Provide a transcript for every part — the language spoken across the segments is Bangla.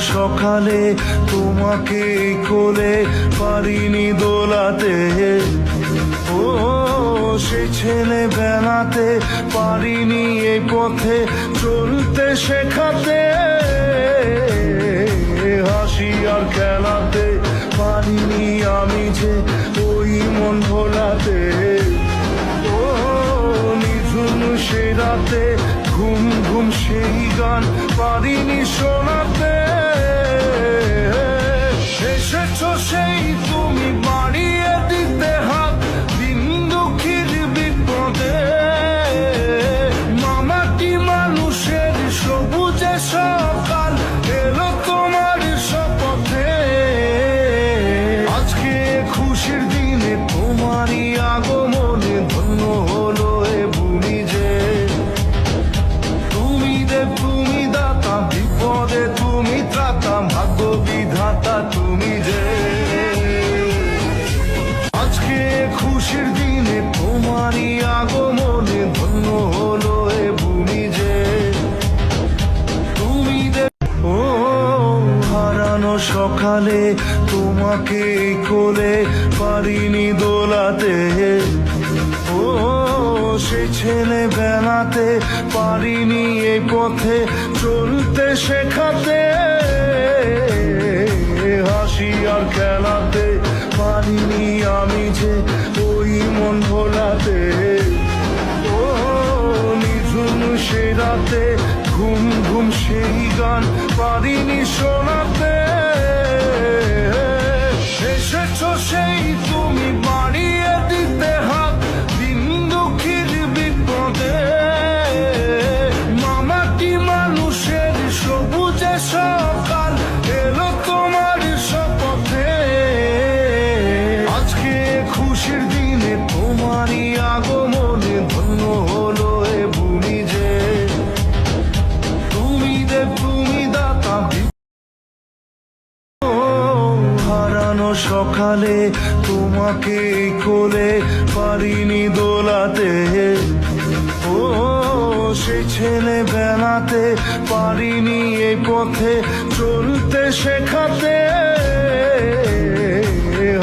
সকালে তোমাকে কোলে পারিনি দোলাতে, ও সে ছেলে বেলাতে পারিনি এই পথে চলতে শেখাতে, হাসি আর খেলাতে পারিনি আমি যে ওই মন ভোলাতে, ও নিঝুম সে রাতে ঘুম ঘুম সেই গান পারিনি শোনাতে, এসেছো সেই তুমি বাড়িয়ে দিতে হাত দিন দুঃখীর বিপদে, মামাটি মানুষের সবুজে সকাল এলো তোমার শপথে, আজকে খুশির দিনে তোমারই আগমনে ধন্য হলো এ ভূমি যে, তুমি দেব তুমি দাতা বিপদে তুমি ত্রাতা ভাগ্য বিধাতা তুমি যে, আজকে খুশির দিনে তোমারই আগমনে ধন্য হলো এ ভূমি যে, তুমি দেব ও হারানো সকালে তোমাকে কোলে পারিনি দোলাতে, ও সে ছেলে বেলাতে পারিনি এই পথে চলতে শেখাতে, হাসি আর খেলাতে পারিনি আমি যে ওই মন ভোলাতে, ও নিঝুম সে রাতে ঘুম ঘুম সেই গান পারিনি শোনাতে, এসেছো সেই তুমি বাড়িয়ে দিতে হাত দিন দুঃখীর বিপদে, মামাটি মানুষের সবুজে সকাল এলো তোমার শপথে, আজকে খুশির দিনে তোমারই আগমনে ধন্য হলো এ ভূমি যে, তুমি দেব তুমি দাতা হারানো সকালে তোমাকে কোলে পারিনি দোলাতে, ও সে ছেলে বেলাতে পারিনি এই পথে চলতে শেখাতে,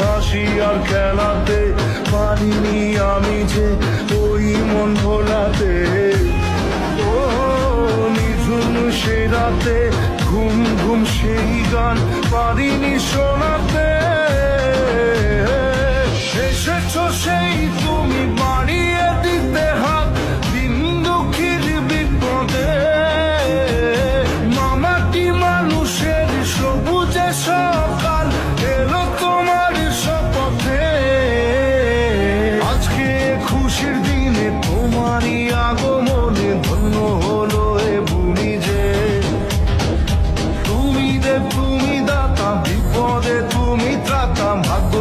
হাসি আর খেলাতে পারিনি আমি যে ওই মন ভোলাতে, ও নিঝুম সে রাতে ঘুম ঘুম সেই গান পারিনি শোনাতে, এসেছো সেই তুমি বাড়িয়ে দিতে হাত দিন দুঃখীর বিপদে, মামাটি মানুষের সবুজে সকাল এলো তোমার শপথে, আজকে খুশির দিনে তোমারই আগমনে ধন্য হলো এ ভূমি যে, তুমি দেব তুমি দাতা বিপদে তুমি ত্রাতা ভাগ্য